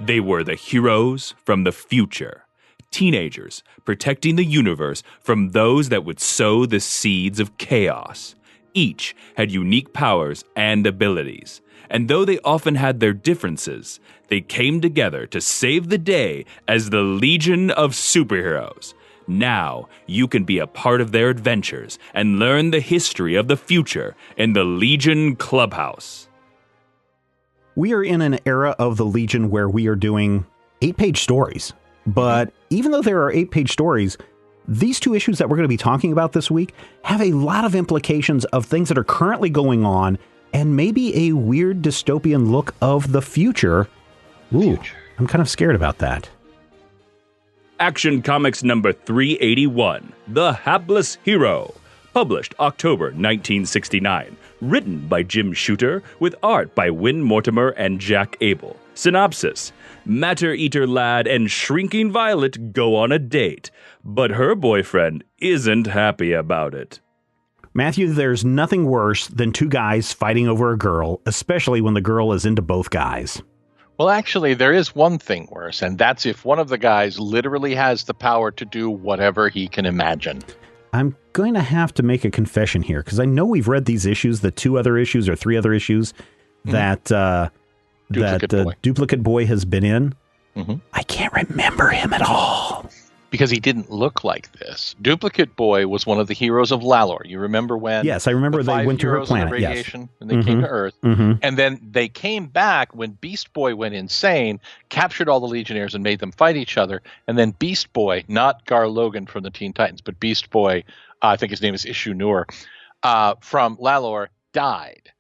They were the heroes from the future. Teenagers protecting the universe from those that would sow the seeds of chaos. Each had unique powers and abilities. And though they often had their differences, they came together to save the day as the Legion of Superheroes. Now, you can be a part of their adventures and learn the history of the future in the Legion Clubhouse. We are in an era of the Legion where we are doing 8-page stories. But even though there are 8-page stories, these 2 issues that we're going to be talking about this week have a lot of implications of things that are currently going on and maybe a weird dystopian look of the future. Ooh, I'm kind of scared about that. Action Comics number 381, The Hapless Hero. Published October 1969. Written by Jim Shooter, with art by Win Mortimer and Jack Abel. Synopsis: Matter-Eater Lad and Shrinking Violet go on a date, but her boyfriend isn't happy about it. Matthew, there's nothing worse than 2 guys fighting over a girl, especially when the girl is into both guys. Well, actually, there is one thing worse, and that's if one of the guys literally has the power to do whatever he can imagine. I'm going to have to make a confession here, because I know we've read these issues, the 2 other issues or 3 other issues that Duplicate Boy has been in. I can't remember him at all. Because he didn't look like this. Duplicate Boy was one of the heroes of Lalor. You remember when? Yes, I remember they went to her planet. Radiation, and they came to Earth. And then they came back when Beast Boy went insane, captured all the Legionnaires and made them fight each other. And then Beast Boy, not Gar Logan from the Teen Titans, but Beast Boy, I think his name is Ishu Nur, from Lalor, died.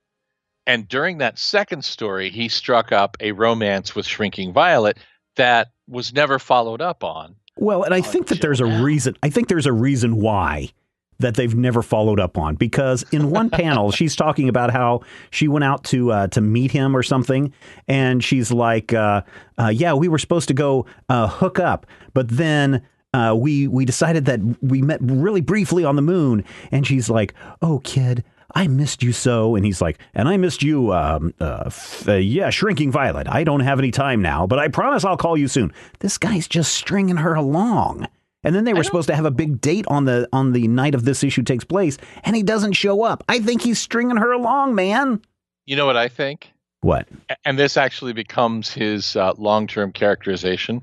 And during that second story, he struck up a romance with Shrinking Violet that was never followed up on. Well, and I think that there's a reason. I think there's a reason why that they've never followed up on, because in one panel she's talking about how she went out to meet him or something, and she's like, "Yeah, we were supposed to go hook up, but then we decided that we met really briefly on the moon." And she's like, "Oh, kid, I missed you so." And he's like, "And I missed you, Shrinking Violet. I don't have any time now, but I promise I'll call you soon." This guy's just stringing her along. And then they were supposed to have a big date on the night of this issue takes place, and he doesn't show up. I think he's stringing her along, man. You know what I think? What? And this actually becomes his long-term characterization.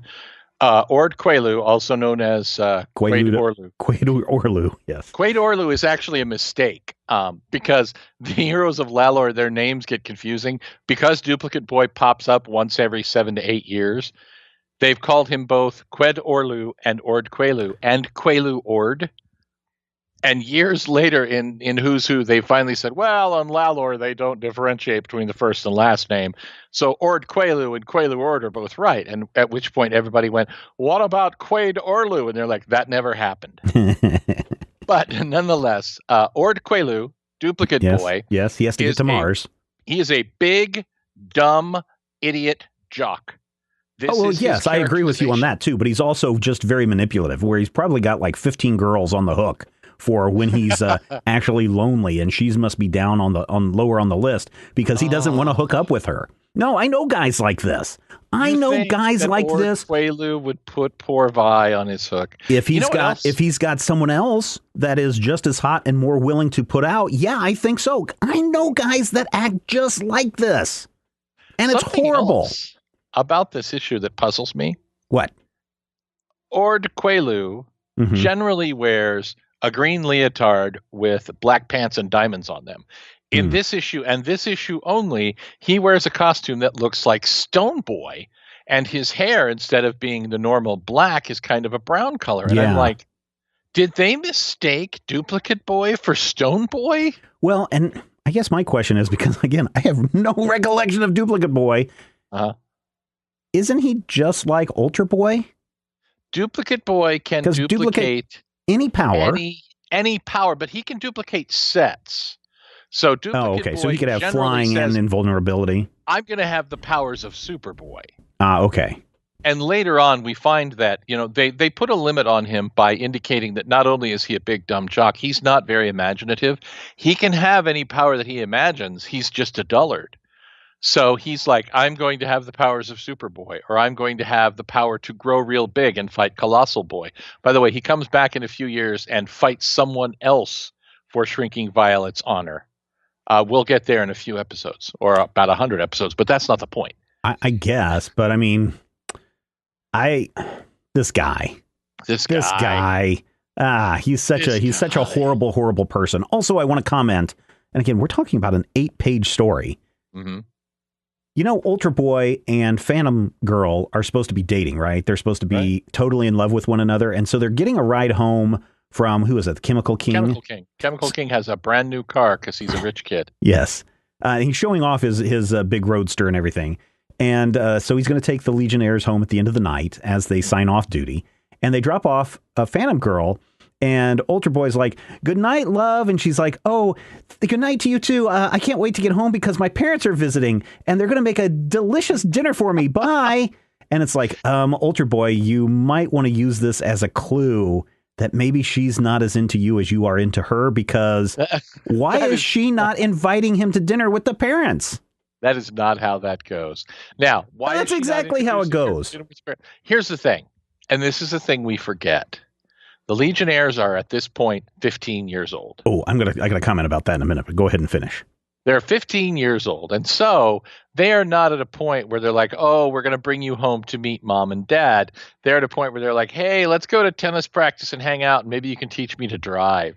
Ord Quaalu, also known as Quaid Orlu. Quaid Orlu, yes. Quaid Orlu is actually a mistake because the heroes of Lalor, their names get confusing. Because Duplicate Boy pops up once every 7 to 8 years, they've called him both Qued Orlu and Ord Quaalu and Quaalu Ord. And years later in Who's Who, they finally said, well, on Lalor, they don't differentiate between the first and last name. So Ord Quaalu and Quaalu Ord are both right. And at which point everybody went, what about Quaid Orlu? And they're like, that never happened. But nonetheless, Ord Quaalu, Duplicate Boy. Yes, he has to get to Mars. He is a big, dumb, idiot jock. Yes, I agree with you on that, too. But he's also just very manipulative, where he's probably got like 15 girls on the hook for when he's actually lonely, and she must be down lower on the list because he doesn't want to hook up with her. No, I know guys like this. I know guys like this. Quaalu would put poor Vi on his hook. If he's got someone else that is just as hot and more willing to put out, yeah, I think so. I know guys that act just like this, and it's horrible. About this issue that puzzles me. What? Ord Quaalu generally wears a green leotard with black pants and diamonds on them. In this issue, and this issue only, he wears a costume that looks like Stone Boy, and his hair, instead of being the normal black, is kind of a brown color. And I'm like, did they mistake Duplicate Boy for Stone Boy? Well, and I guess my question is, because, again, I have no recollection of Duplicate Boy. Isn't he just like Ultra Boy? Duplicate Boy can duplicate any power. Any power, but he can duplicate sets. So Duplicate Boy so he could have flying and invulnerability. I'm going to have the powers of Superboy. Okay. And later on, we find that, they put a limit on him by indicating that not only is he a big dumb jock, he's not very imaginative. He can have any power that he imagines. He's just a dullard. So he's like, I'm going to have the powers of Superboy, or I'm going to have the power to grow real big and fight Colossal Boy. By the way, he comes back in a few years and fights someone else for Shrinking Violet's honor. We'll get there in a few episodes, or about 100 episodes, but that's not the point. I guess, but I mean, this guy, he's such a horrible person. Also, I want to comment, and again, we're talking about an 8-page story. Mm-hmm. You know, Ultra Boy and Phantom Girl are supposed to be dating, right? They're supposed to be totally in love with one another, and so they're getting a ride home from, who is it, the Chemical King? Chemical King. Chemical King has a brand new car because he's a rich kid. Yes. He's showing off his big roadster and everything. And so he's going to take the Legionnaires home at the end of the night as they sign off duty. And they drop off a Phantom Girl. And Ultra Boy's like, good night, love. And she's like, oh, good night to you, too. I can't wait to get home because my parents are visiting. And they're going to make a delicious dinner for me. Bye. And it's like, Ultra Boy, you might want to use this as a clue that maybe she's not as into you as you are into her, because why is she not inviting him to dinner with the parents? That is not how that goes. Now, why? That's exactly how it goes. Here's the thing, and this is the thing we forget. The Legionnaires are at this point 15 years old. Oh, I got to comment about that in a minute, but go ahead and finish. They're 15 years old, and so they are not at a point where they're like, oh, we're going to bring you home to meet mom and dad. They're at a point where they're like, hey, let's go to tennis practice and hang out, and maybe you can teach me to drive.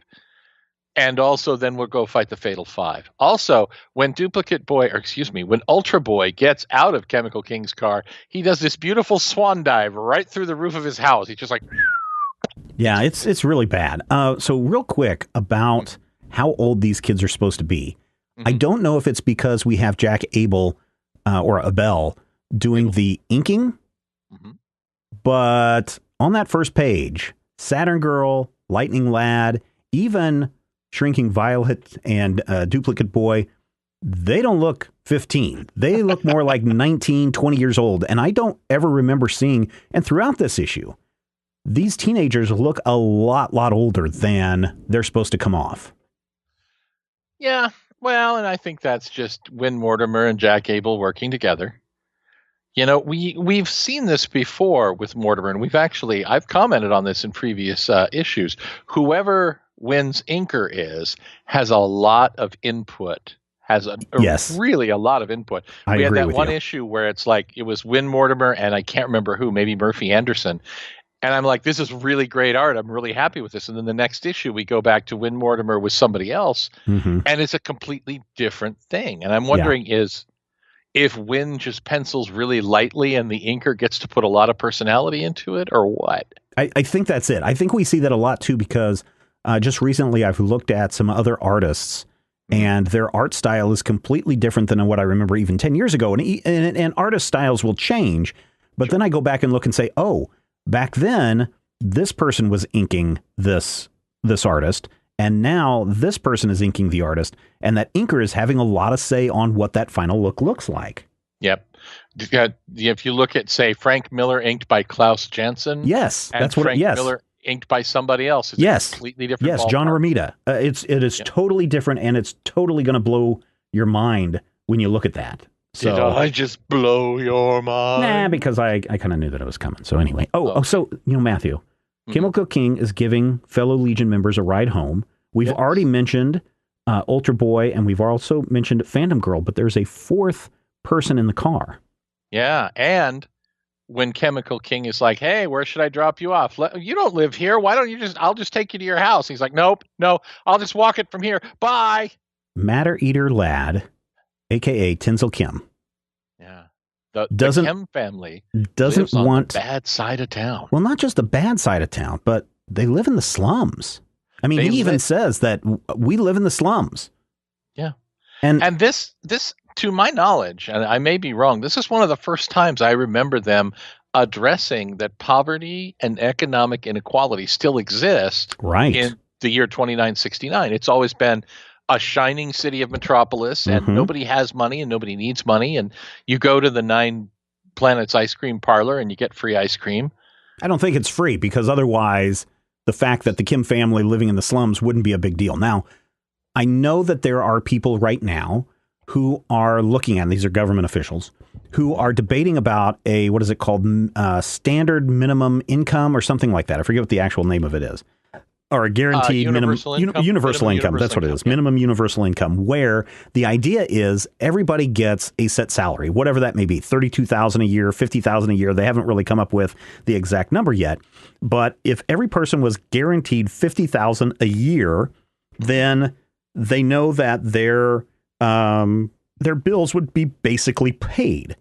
And also then we'll go fight the Fatal Five. Also, when when Ultra Boy gets out of Chemical King's car, he does this beautiful swan dive right through the roof of his house. He's just like... Yeah, it's really bad. So real quick about how old these kids are supposed to be. I don't know if it's because we have Jack Abel or Abel doing the inking, but on that first page, Saturn Girl, Lightning Lad, even Shrinking Violet and Duplicate Boy, they don't look 15. They look more like 19, 20 years old. And I don't ever remember seeing, and throughout this issue, these teenagers look a lot older than they're supposed to come off. Yeah. Well, and I think that's just Win Mortimer and Jack Abel working together. You know, we've seen this before with Mortimer, and I've commented on this in previous issues. Whoever Win's inker has a lot of input, really a lot of input. We had that one issue where it's like it was Win Mortimer and I can't remember who, maybe Murphy Anderson. And I'm like, this is really great art. I'm really happy with this. And then the next issue, we go back to Win Mortimer with somebody else, and it's a completely different thing. And I'm wondering if Win just pencils really lightly and the inker gets to put a lot of personality into it, or what? I think that's it. I think we see that a lot, too, because just recently I've looked at some other artists, and their art style is completely different than what I remember even 10 years ago. And artist styles will change. But then I go back and look and say, oh, back then, this person was inking this artist, and now this person is inking the artist, and that inker is having a lot of say on what that final look looks like. Yep. If you look at, say, Frank Miller inked by Klaus Janson, that's what. Frank Miller inked by somebody else, it's a completely different. Yes, John Romita. It is totally different, and it's totally going to blow your mind when you look at that. So, did I just blow your mind? Nah, because I kind of knew that it was coming. So anyway. So, Matthew, Chemical King is giving fellow Legion members a ride home. We've already mentioned Ultra Boy, and we've also mentioned Phantom Girl, but there's a fourth person in the car. Yeah, and when Chemical King is like, hey, where should I drop you off? You don't live here. Why don't you I'll just take you to your house. He's like, nope, no, I'll just walk it from here. Bye. Matter Eater Lad, a.k.a. Tinsel Kim. Yeah. The Kim family doesn't want the bad side of town. Well, not just the bad side of town, but they live in the slums. I mean, he even says that we live in the slums. Yeah. And this, to my knowledge, and I may be wrong, this is one of the first times I remember them addressing that poverty and economic inequality still exist in the year 2969. It's always been a shining city of metropolis, and nobody has money and nobody needs money. And you go to the 9 Planets ice cream parlor and you get free ice cream. I don't think it's free, because otherwise the fact that the Kim family living in the slums wouldn't be a big deal. Now, I know that there are people right now who are looking at, and these are government officials, who are debating about a, what is it called, standard minimum income or something like that. I forget what the actual name of it is. Or a guaranteed universal income. Universal income. That's what it is. Minimum universal income, where the idea is everybody gets a set salary, whatever that may be, $32,000 a year, $50,000 a year. They haven't really come up with the exact number yet. But if every person was guaranteed $50,000 a year, then they know that their bills would be basically paid.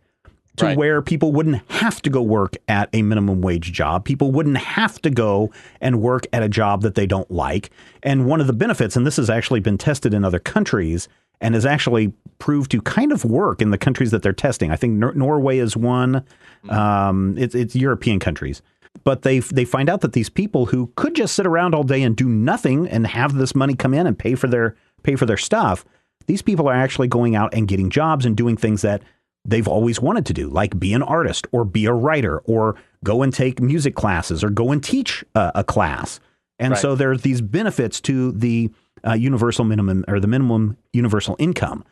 To where people wouldn't have to go work at a minimum wage job. People wouldn't have to go and work at a job that they don't like. And one of the benefits, and this has actually been tested in other countries and has actually proved to kind of work in the countries that they're testing. I think Norway is one. It's European countries. But they find out that these people who could just sit around all day and do nothing and have this money come in and pay for their stuff, these people are actually going out and getting jobs and doing things that they've always wanted to do, like be an artist or be a writer or go and take music classes or go and teach a class. And so there are these benefits to the universal minimum or the minimum universal income.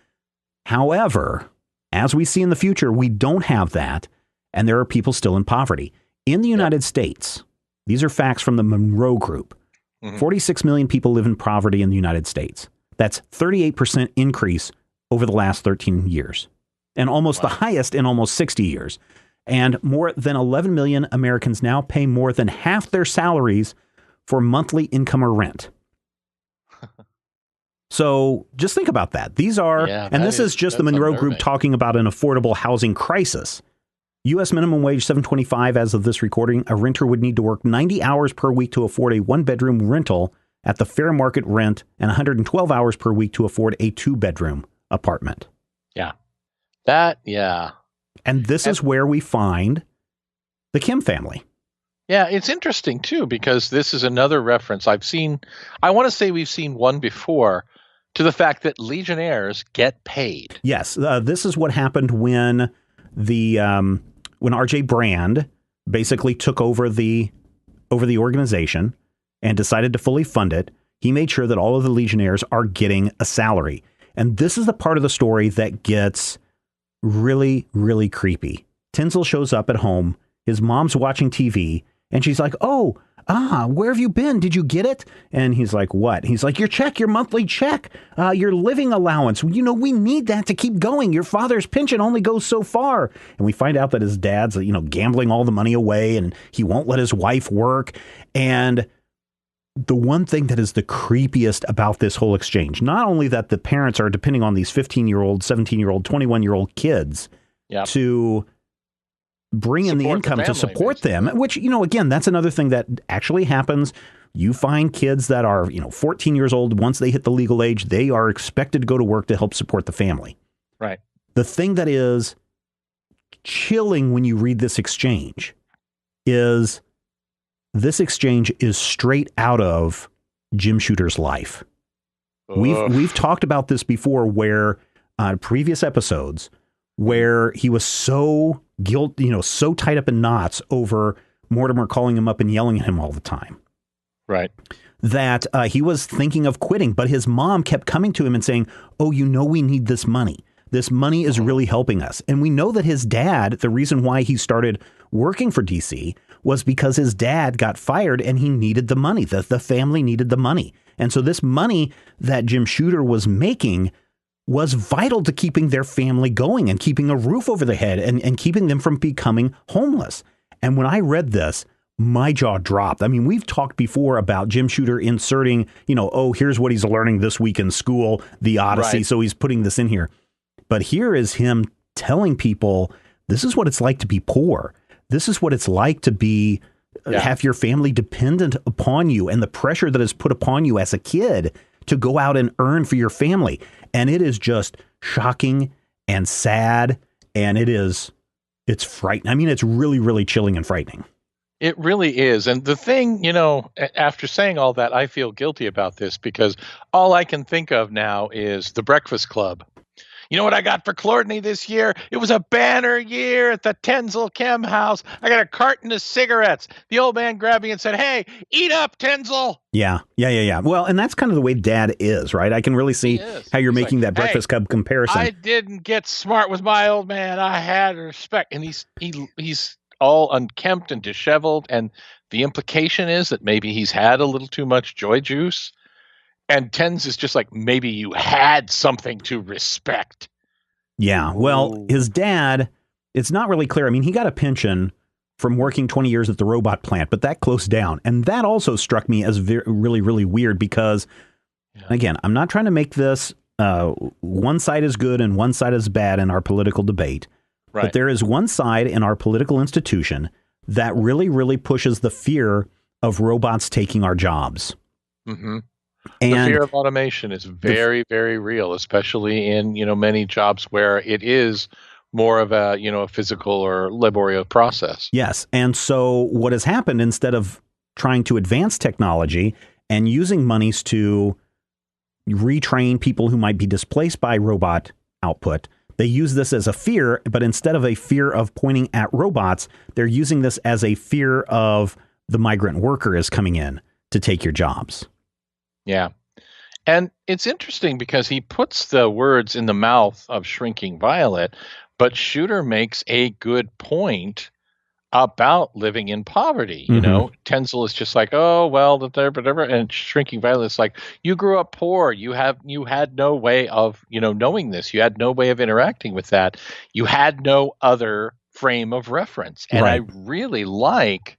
However, as we see in the future, we don't have that. And there are people still in poverty. In the United States, these are facts from the Monroe Group. 46 million people live in poverty in the United States. That's 38% increase over the last 13 years. And almost the highest in almost 60 years. And more than 11 million Americans now pay more than half their salaries for monthly income or rent. So just think about that. These are, and this is just the Monroe Group talking about an affordable housing crisis. U.S. minimum wage $7.25 as of this recording. A renter would need to work 90 hours per week to afford a one-bedroom rental at the fair market rent and 112 hours per week to afford a two-bedroom apartment. Yeah. And this is where we find the Kim family. Yeah, it's interesting, too, because this is another reference I've seen. I want to say we've seen one before to the fact that Legionnaires get paid. Yes. This is what happened when when R.J. Brand basically took over the organization and decided to fully fund it. He made sure that all of the Legionnaires are getting a salary. And this is the part of the story that gets really, really creepy. Tinzel shows up at home. His mom's watching TV and she's like, where have you been? Did you get it? And he's like, what? He's like, your monthly check, your living allowance. We need that to keep going. Your father's pension only goes so far. And we find out that his dad's, gambling all the money away and he won't let his wife work. And the one thing that is the creepiest about this whole exchange, not only that the parents are depending on these 15-year-old, 17-year-old, 21-year-old kids to bring in the income to support them, which, again, that's another thing that actually happens. You find kids that are, 14 years old. Once they hit the legal age, they are expected to go to work to help support the family. Right. The thing that is chilling when you read this exchange is this exchange is straight out of Jim Shooter's life. We've talked about this before, where previous episodes where he was so so tied up in knots over Mortimer calling him up and yelling at him all the time. Right. That he was thinking of quitting, but his mom kept coming to him and saying, we need this money. This money is really helping us. And we know that his dad, the reason why he started working for DC was because his dad got fired and he needed the money. The family needed the money. And so this money that Jim Shooter was making was vital to keeping their family going and keeping a roof over their head and keeping them from becoming homeless. And when I read this, my jaw dropped. I mean, we've talked before about Jim Shooter inserting, here's what he's learning this week in school, the Odyssey. Right. So he's putting this in here. But here is him telling people, this is what it's like to be poor. This is what it's like to be have your family dependent upon you and the pressure that is put upon you as a kid to go out and earn for your family. And it is just shocking and sad. And it's frightening. I mean, it's really, really chilling and frightening. It really is. And the thing, after saying all that, I feel guilty about this because all I can think of now is The Breakfast Club. You know what I got for Courtney this year? It was a banner year at the Tenzel Chem House. I got a carton of cigarettes. The old man grabbed me and said, "Hey, eat up, Tenzel." Yeah. Well, and that's kind of the way Dad is, right? I can really see how you're making that Breakfast Club comparison. I didn't get smart with my old man. I had respect, and he's all unkempt and disheveled, and the implication is that maybe he's had a little too much joy juice. And Tens is just like, maybe you had something to respect. Yeah. Well, his dad, it's not really clear. I mean, he got a pension from working 20 years at the robot plant, but that closed down. And that also struck me as really, really weird because, again, I'm not trying to make this one side is good and one side is bad in our political debate. Right. But there is one side in our political institution that really, really pushes the fear of robots taking our jobs. Mm-hmm. And the fear of automation is very, very real, especially in, many jobs where it is more of a, a physical or laborious process. Yes. And so what has happened, instead of trying to advance technology and using monies to retrain people who might be displaced by robot output, they use this as a fear, but instead of a fear of pointing at robots, they're using this as a fear of the migrant worker is coming in to take your jobs. Yeah. And it's interesting because he puts the words in the mouth of Shrinking Violet, but Shooter makes a good point about living in poverty. Mm-hmm. Tenzel is just like, oh, well, whatever. And Shrinking Violet is like, you grew up poor. You had no way of, knowing this. You had no way of interacting with that. You had no other frame of reference. And right. I really like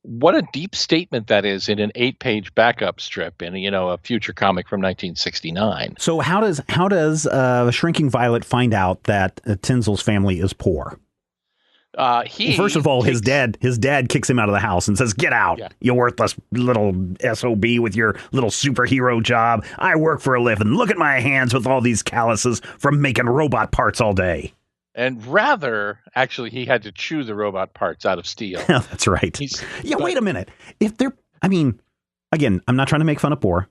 what a deep statement that is in an 8-page backup strip in a future comic from 1969. So how does Shrinking Violet find out that Tenzel's family is poor? First of all, his dad kicks him out of the house and says, "Get out, you worthless little SOB with your little superhero job. I work for a living. Look at my hands with all these calluses from making robot parts all day." And actually, he had to chew the robot parts out of steel. That's right. Wait a minute. Again, I'm not trying to make fun of poor,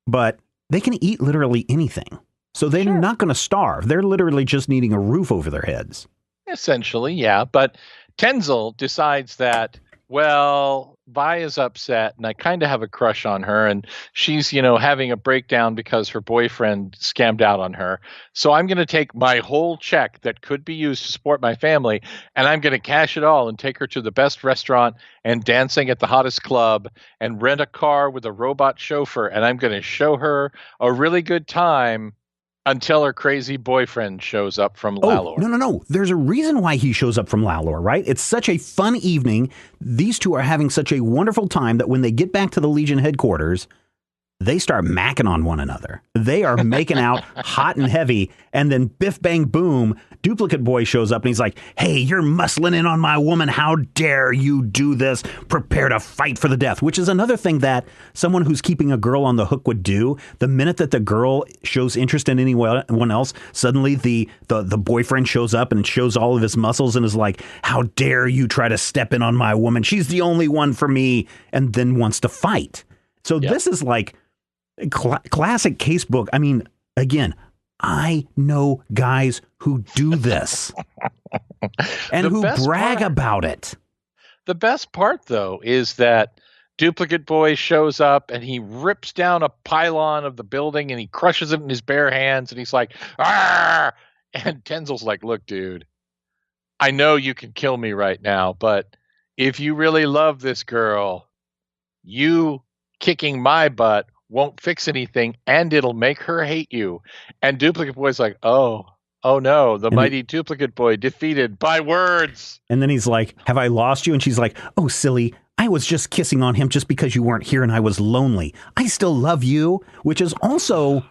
but they can eat literally anything. So they're not going to starve. They're literally just needing a roof over their heads. Essentially, yeah. But Tenzel decides that, well, Vi is upset and I kind of have a crush on her, and she's, having a breakdown because her boyfriend scammed out on her. So I'm going to take my whole check that could be used to support my family, and I'm going to cash it all and take her to the best restaurant and dancing at the hottest club and rent a car with a robot chauffeur, and I'm going to show her a really good time until her crazy boyfriend shows up from Lalor. No. There's a reason why he shows up from Lalor, right? It's such a fun evening. These two are having such a wonderful time that when they get back to the Legion headquarters, they start macking on one another. They are making out hot and heavy. And then biff, bang, boom, Duplicate Boy shows up and he's like, "Hey, you're muscling in on my woman. How dare you do this? Prepare to fight for the death," which is another thing that someone who's keeping a girl on the hook would do. The minute that the girl shows interest in anyone else, suddenly the boyfriend shows up and shows all of his muscles and is like, "How dare you try to step in on my woman? She's the only one for me," and then wants to fight. So This is like classic casebook. I mean, again, I know guys who do this and who brag about it. The best part, though, is that Duplicate Boy shows up and he rips down a pylon of the building and he crushes it in his bare hands and he's like, "Arr!" And Tenzel's like, "Look, dude, I know you can kill me right now, but if you really love this girl, you kicking my butt won't fix anything, and it'll make her hate you." And Duplicate Boy's like, oh no, the mighty Duplicate Boy defeated by words. And then he's like, "Have I lost you?" And she's like, "Oh, silly, I was just kissing on him just because you weren't here and I was lonely. I still love you," which is also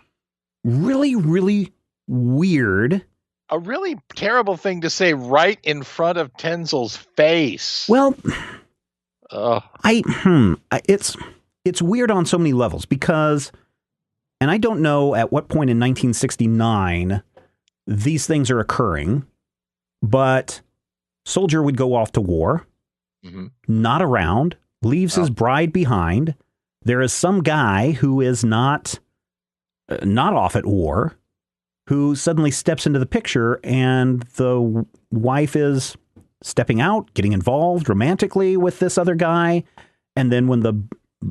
really, really weird. A really terrible thing to say right in front of Tenzel's face. Well, it's weird on so many levels because, and I don't know at what point in 1969 these things are occurring, but Soldier would go off to war, not around, leaves his bride behind. There is some guy who is not off at war, who suddenly steps into the picture, and the wife is stepping out, getting involved romantically with this other guy. And then when the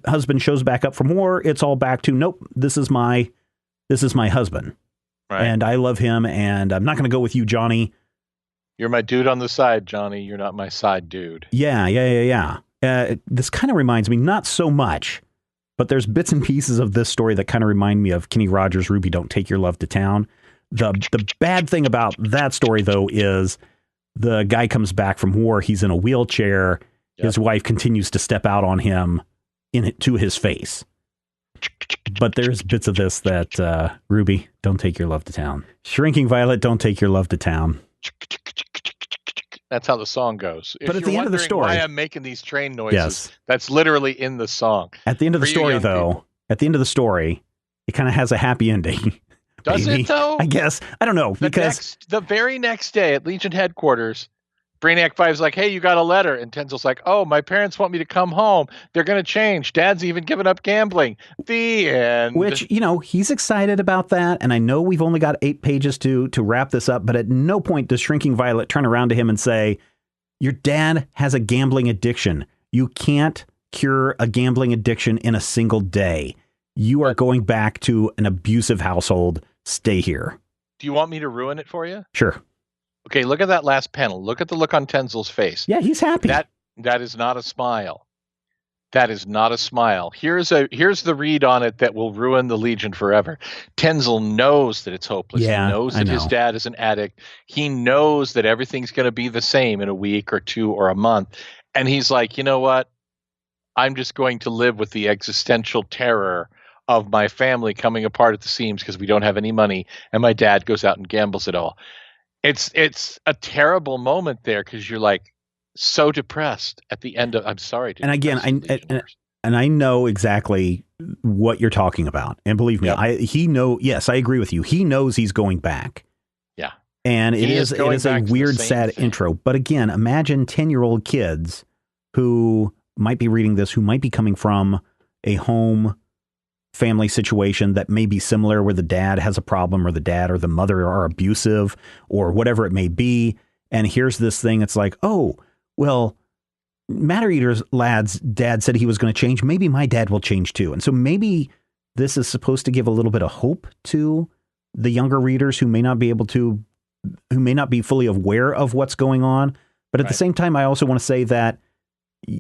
husband shows back up from war, it's all back to, nope, this is my husband. Right. And I love him, and I'm not going to go with you, Johnny. You're my dude on the side, Johnny. You're not my side dude. Yeah. This kind of reminds me, not so much, but there's bits and pieces of this story that kind of remind me of Kenny Rogers' Ruby, Don't Take Your Love to Town. The bad thing about that story, though, is the guy comes back from war. He's in a wheelchair. Yep. His wife continues to step out on him to his face. But there's bits of this that, Ruby, don't take your love to town. Shrinking Violet, don't take your love to town. That's how the song goes. But at the end of the story, why I'm making these train noises, that's literally in the song. At the end of the story, though, it kind of has a happy ending. Does it, though? I guess. I don't know. Because the very next day at Legion headquarters, Brainiac 5's like, hey, you got a letter. And Tenzel's like, oh, my parents want me to come home. They're going to change. Dad's even given up gambling. The end. Which, he's excited about that. And I know we've only got 8 pages to wrap this up. But at no point does Shrinking Violet turn around to him and say, your dad has a gambling addiction. You can't cure a gambling addiction in a single day. You are going back to an abusive household. Stay here. Do you want me to ruin it for you? Sure. Okay, look at that last panel. Look at the look on Tenzel's face. Yeah, he's happy. That is not a smile. That is not a smile. Here's the read on it that will ruin the Legion forever. Tenzel knows that it's hopeless. Yeah, he knows that his dad is an addict. He knows that everything's going to be the same in a week or 2 or a month. And he's like, you know what? I'm just going to live with the existential terror of my family coming apart at the seams because we don't have any money, and my dad goes out and gambles it all. It's a terrible moment there because you're like so depressed at the end of. I'm sorry. And again, I know exactly what you're talking about, and believe me, Yes, I agree with you. He knows he's going back. Yeah, and it is a weird, sad intro. But again, imagine 10-year-old kids who might be reading this, who might be coming from a home family situation that may be similar, where the dad has a problem, or the dad or the mother are abusive, or whatever it may be. And here's this thing. It's like, oh, well, Matter Eater's lad's dad said he was going to change. Maybe my dad will change too. And so maybe this is supposed to give a little bit of hope to the younger readers who may not be fully aware of what's going on. But at the same time, I also want to say that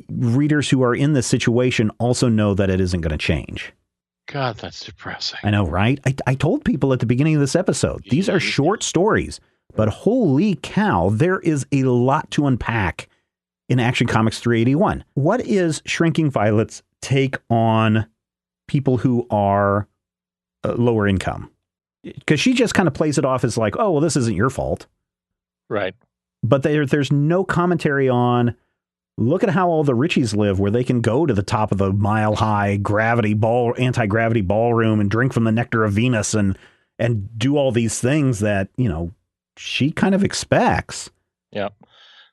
readers who are in this situation also know that it isn't going to change. God, that's depressing. I know, right? I told people at the beginning of this episode, these are short stories, but holy cow, there is a lot to unpack in Action Comics 381. What is Shrinking Violet's take on people who are lower income? Because she just kind of plays it off as like, oh, well, this isn't your fault. Right. But there's no commentary on, look at how all the Richies live, where they can go to the top of the mile-high anti-gravity ballroom and drink from the nectar of Venus and do all these things that, she kind of expects. Yeah.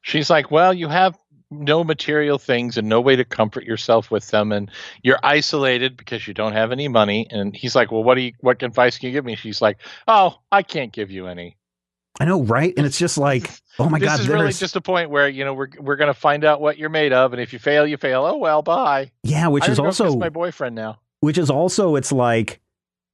She's like, well, you have no material things and no way to comfort yourself with them, and you're isolated because you don't have any money. And he's like, well, what advice can you give me? She's like, oh, I can't give you any. I know, right? And it's just like, oh my God. This is really just a point where, we're going to find out what you're made of. And if you fail, you fail. Oh, well, bye. Yeah, which is also my boyfriend now. Which is also, it's like,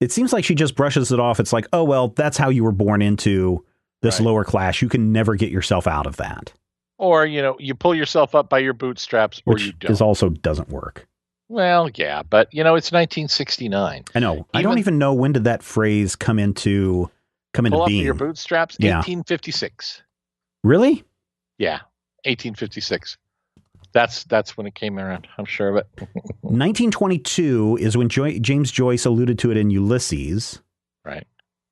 it seems like she just brushes it off. It's like, oh, well, that's how you were born into this lower class. You can never get yourself out of that. Or, you pull yourself up by your bootstraps, or you don't. Which also doesn't work. Well, yeah, but, it's 1969. I know. I don't even know, when did that phrase come into pull being? Up your bootstraps, 1856. Really? Yeah, 1856. That's when it came around, I'm sure of it. 1922 is when James Joyce alluded to it in Ulysses. Right.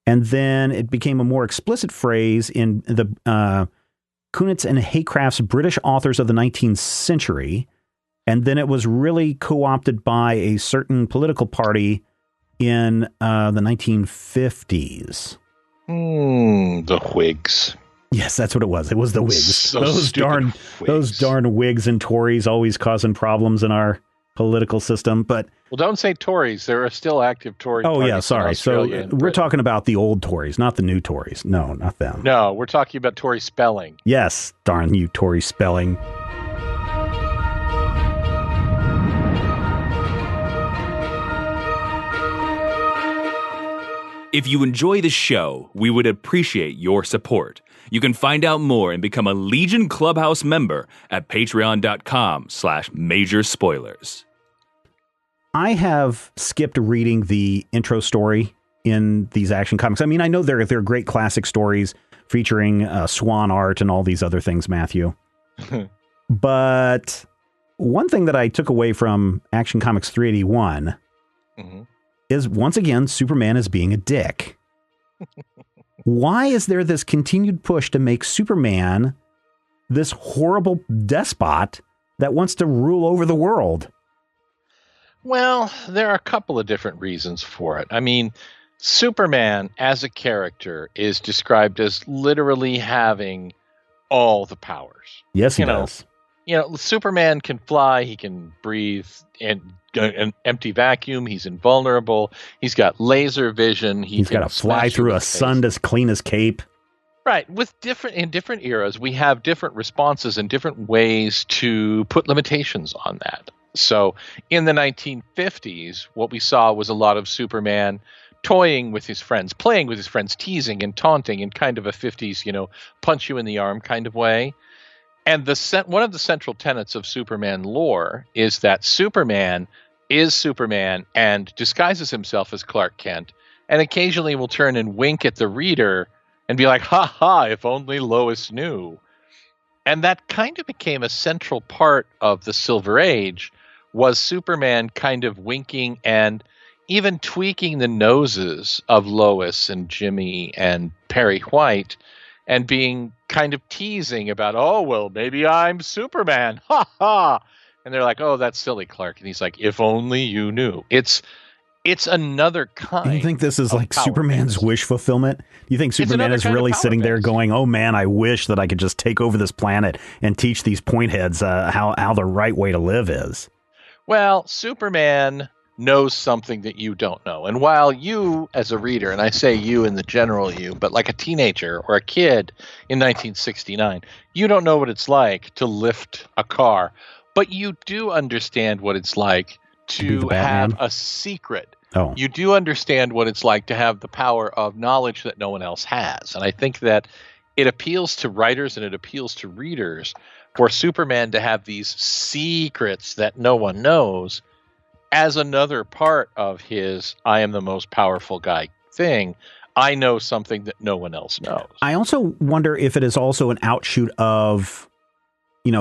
And then it became a more explicit phrase in the Kunitz and Haycraft's British Authors of the 19th Century. And then it was really co-opted by a certain political party in the 1950s. The Whigs. Yes, that's what it was. It was the Whigs. So those darn Whigs and Tories always causing problems in our political system. But Well, don't say Tories. There are still active Tory Oh, parties yeah, sorry. in Australia So and we're Britain. talking about the old Tories, not the new Tories. No, not them. No, we're talking about Tory spelling. Yes, darn you, Tory spelling. If you enjoy the show, we would appreciate your support. You can find out more and become a Legion Clubhouse member at patreon.com/major spoilers. I have skipped reading the intro story in these Action Comics. I mean, I know they're great classic stories featuring swan art and all these other things, Matthew. But one thing that I took away from Action Comics 381 is, once again, Superman is being a dick. Why is there this continued push to make Superman this horrible despot that wants to rule over the world? Well, there are a couple of different reasons for it. I mean, Superman as a character is described as literally having all the powers. Yes, he does. Superman can fly, he can breathe in an empty vacuum, he's invulnerable, he's got laser vision, he's got to fly through a sun to clean his cape. Right. In different eras, we have different responses and different ways to put limitations on that. So in the 1950s, what we saw was a lot of Superman toying with his friends, playing with his friends, teasing and taunting in kind of a 50s, punch you in the arm kind of way. And one of the central tenets of Superman lore is that Superman is Superman and disguises himself as Clark Kent, and occasionally will turn and wink at the reader and be like, ha ha, if only Lois knew. And that kind of became a central part of the Silver Age, was Superman kind of winking and even tweaking the noses of Lois and Jimmy and Perry White, and being kind of teasing about, oh, well, maybe I'm Superman. Ha ha. And they're like, oh, that's silly, Clark. And he's like, if only you knew. It's another kind. You think this is like Superman's wish fulfillment? You think Superman is really sitting there going, oh, man, I wish that I could just take over this planet and teach these pointheads how the right way to live is? Well, Superman knows something that you don't know. And while you, as a reader, and I say you in the general you, but like a teenager or a kid in 1969, you don't know what it's like to lift a car, but you do understand what it's like to have a secret. Oh. You do understand what it's like to have the power of knowledge that no one else has. And I think that it appeals to writers and it appeals to readers for Superman to have these secrets that no one knows as another part of his I am the most powerful guy thing. I know something that no one else knows. I also wonder if it is also an outshoot of,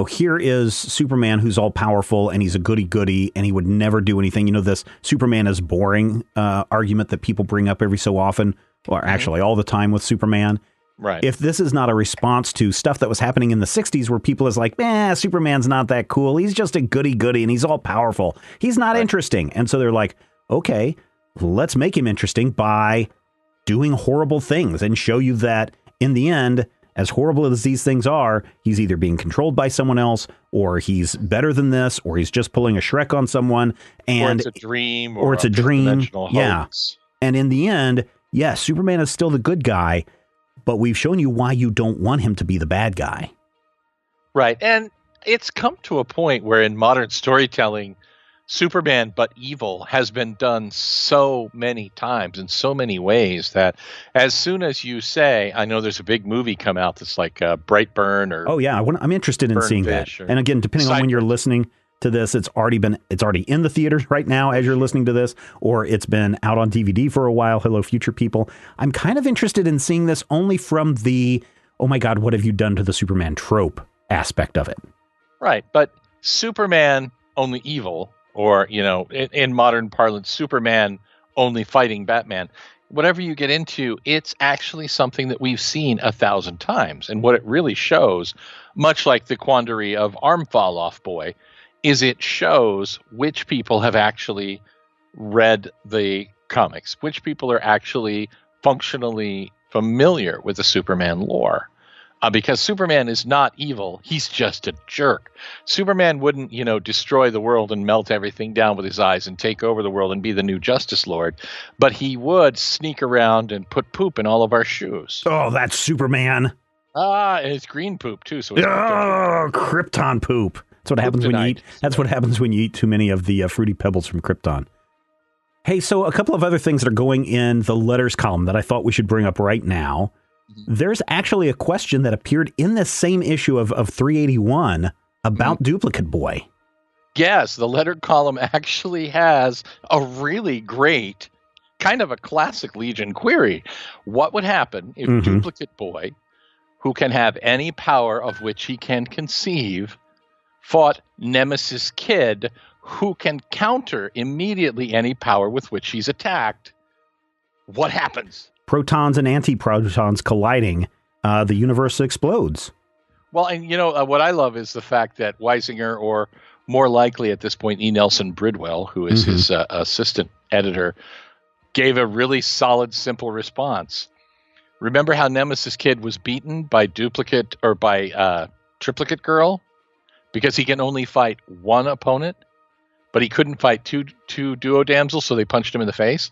here is Superman who's all powerful and he's a goody-goody and he would never do anything. This Superman is boring argument that people bring up every so often, or actually all the time with Superman. Right. If this is not a response to stuff that was happening in the 60s where people is like, Superman's not that cool. He's just a goody-goody and he's all powerful. He's not interesting. And so they're like, okay, let's make him interesting by doing horrible things and show you that in the end, as horrible as these things are, he's either being controlled by someone else, or he's better than this, or he's just pulling a Shrek on someone. And, or it's a dream. Or it's a dream. Yeah. And in the end, yes, Superman is still the good guy, but we've shown you why you don't want him to be the bad guy. Right. And it's come to a point where in modern storytelling, Superman but evil has been done so many times in so many ways that as soon as you say, I know there's a big movie come out that's like Brightburn or... Oh, yeah. I'm interested in seeing that. And again, depending on when you're listening to this, it's already in the theaters right now as you're listening to this, or it's been out on DVD for a while. Hello, future people. I'm kind of interested in seeing this only from the, oh my God, what have you done to the Superman trope aspect of it? Right. But Superman only evil, or, in modern parlance, Superman only fighting Batman. Whatever you get into, it's actually something that we've seen 1,000 times. And what it really shows, much like the quandary of Arm Fall Off Boy, is it shows which people have actually read the comics, which people are actually functionally familiar with the Superman lore. Because Superman is not evil. He's just a jerk. Superman wouldn't, destroy the world and melt everything down with his eyes and take over the world and be the new Justice Lord. But he would sneak around and put poop in all of our shoes. Oh, that's Superman. And it's green poop, too. So it's Krypton poop. That's what happens when you eat. That's what happens when you eat too many of the Fruity Pebbles from Krypton. Hey, so a couple of other things that are going in the letters column that I thought we should bring up right now. There's actually a question that appeared in this same issue of 381 about Duplicate Boy. Yes, the letter column actually has a really great, kind of a classic Legion query. What would happen if Duplicate Boy, who can have any power of which he can conceive, fought Nemesis Kid, who can counter immediately any power with which he's attacked? What happens? Protons and antiprotons colliding, the universe explodes. Well, and what I love is the fact that Weisinger, or more likely at this point, E. Nelson Bridwell, who is his assistant editor, gave a really solid, simple response. Remember how Nemesis Kid was beaten by Triplicate Girl? Because he can only fight one opponent, but he couldn't fight two Duo Damsels, so they punched him in the face.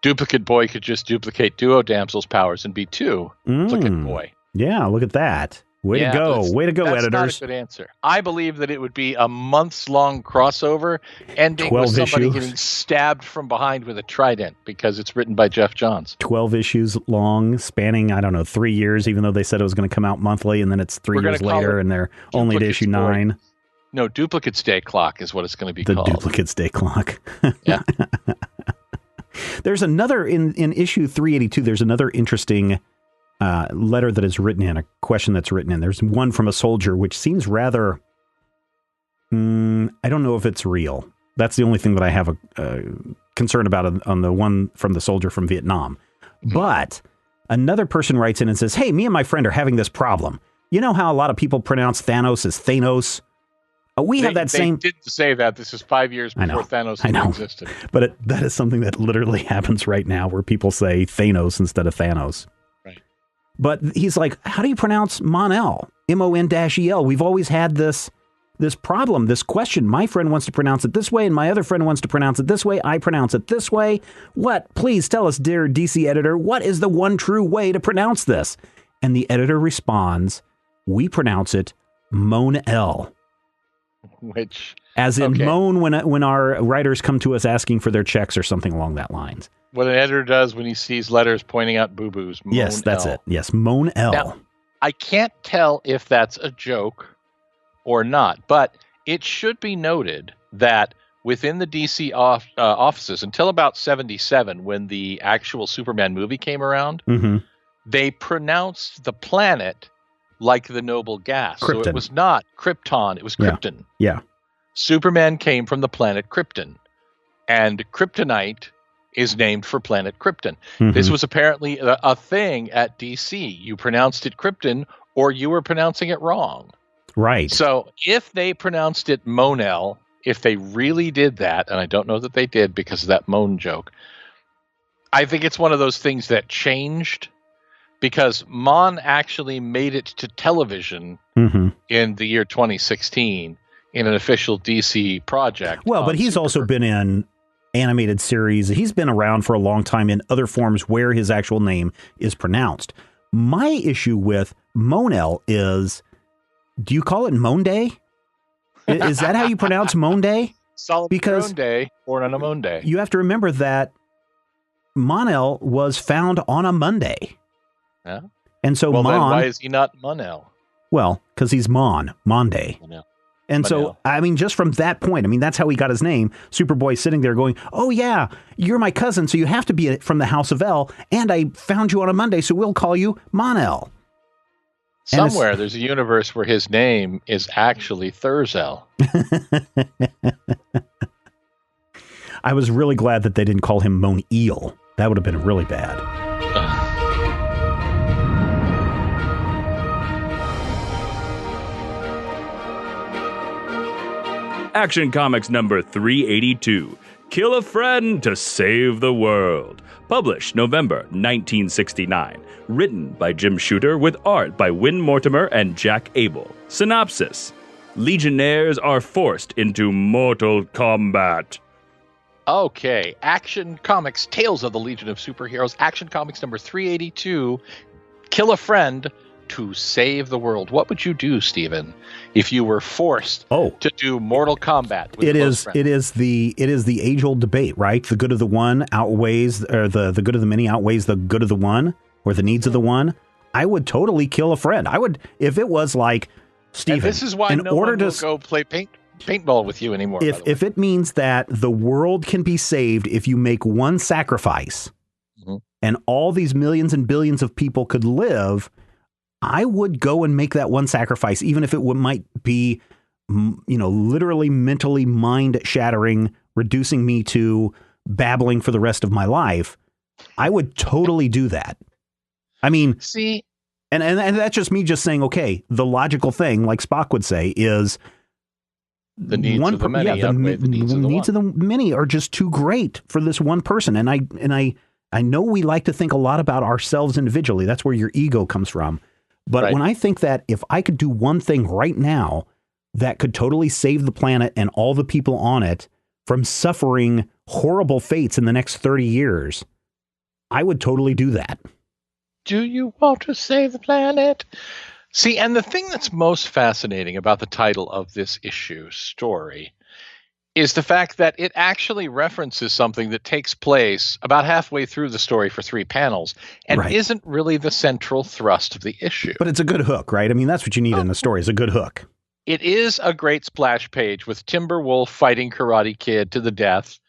Duplicate Boy could just duplicate Duo Damsel's powers and be Duplicate Boy. Yeah, look at that. Way to go. Way to go, that's editors. That's not a good answer. I believe that it would be a months-long crossover ending with somebody getting stabbed from behind with a trident because it's written by Jeff Johns. 12 issues long, spanning, 3 years, even though they said it was going to come out monthly, and then it's 3 years later, and they're only at issue 9. No, Duplicate's Day Clock is what it's going to be called. The Duplicate's Day Clock. Yeah. There's another, in issue 382, there's another interesting letter that is written in, a question that's written in. There's one from a soldier, which seems rather, I don't know if it's real. That's the only thing that I have a concern about on the one from the soldier from Vietnam. But another person writes in and says, hey, me and my friend are having this problem. You know how a lot of people pronounce Thanos as Thanos? We have that same. They didn't say that. This is 5 years before Thanos even existed. But that is something that literally happens right now, where people say Thanos instead of Thanos. Right. But he's like, how do you pronounce Moan-El? M-O-N-E-L. We've always had this problem, this question. My friend wants to pronounce it this way, and my other friend wants to pronounce it this way. I pronounce it this way. What? Please tell us, dear DC editor, what is the one true way to pronounce this? And the editor responds, we pronounce it Moan-El. Which, as in moan when our writers come to us asking for their checks or something along that lines. What an editor does when he sees letters pointing out boo-boos. Yes, that's it. Yes, Moan-El. Now, I can't tell if that's a joke or not, but it should be noted that within the DC offices, until about 77, when the actual Superman movie came around, they pronounced the planet like the noble gas. Krypton. So it was not Krypton, it was Krypton. Yeah. Superman came from the planet Krypton, and Kryptonite is named for planet Krypton. This was apparently a thing at DC. You pronounced it Krypton, or you were pronouncing it wrong. Right. So if they pronounced it Moan-El, if they really did that, and I don't know that they did because of that moan joke, I think it's one of those things that changed, because Mon actually made it to television in the year 2016 in an official DC project. Well, but he's also been in animated series. He's been around for a long time in other forms where his actual name is pronounced. My issue with Moan-El is, do you call it Monday? Is that how you pronounce Monday? Solomon Monday, born on a Monday. You have to remember that Moan-El was found on a Monday. Yeah. And so then why is he not Moan-El? Well, because he's Monday. Moan-El. And so, I mean, just from that point, I mean, that's how he got his name. Superboy sitting there going, oh, yeah, you're my cousin, so you have to be from the House of El, and I found you on a Monday, so we'll call you Moan-El. Somewhere there's a universe where his name is actually Thurzel. I was really glad that they didn't call him Moan-El. That would have been really bad. Action Comics number 382. Kill a friend to save the world. Published November 1969. Written by Jim Shooter with art by Win Mortimer and Jack Abel. Synopsis. Legionnaires are forced into mortal combat. Okay, Action Comics, Tales of the Legion of Superheroes, Action Comics number 382, Kill a Friend to Save the World. What would you do, Stephen, if you were forced to do Mortal Kombat with close friends? It is the age-old debate, right? The good of the one outweighs, or the good of the many outweighs the good of the one, or the needs of the one. I would totally kill a friend. I would, if it was like, Stephen, and this is why no one will go play paintball with you anymore. If it means that the world can be saved if you make one sacrifice, and all these millions and billions of people could live, I would go and make that one sacrifice, even if it might be, literally mentally mind-shattering, reducing me to babbling for the rest of my life. I would totally do that. I mean, see, and that's just me just saying, okay, the logical thing, like Spock would say, is the needs of the many outweigh the needs of the one. Of the many are just too great for this one person. And I know we like to think a lot about ourselves individually. That's where your ego comes from. But when I think that if I could do one thing right now that could totally save the planet and all the people on it from suffering horrible fates in the next 30 years, I would totally do that. Do you want to save the planet? See, and the thing that's most fascinating about the title of this issue story is the fact that it actually references something that takes place about halfway through the story for 3 panels and isn't really the central thrust of the issue. But it's a good hook, right? I mean, that's what you need in a story, is a good hook. It is a great splash page with Timberwolf fighting Karate Kid to the death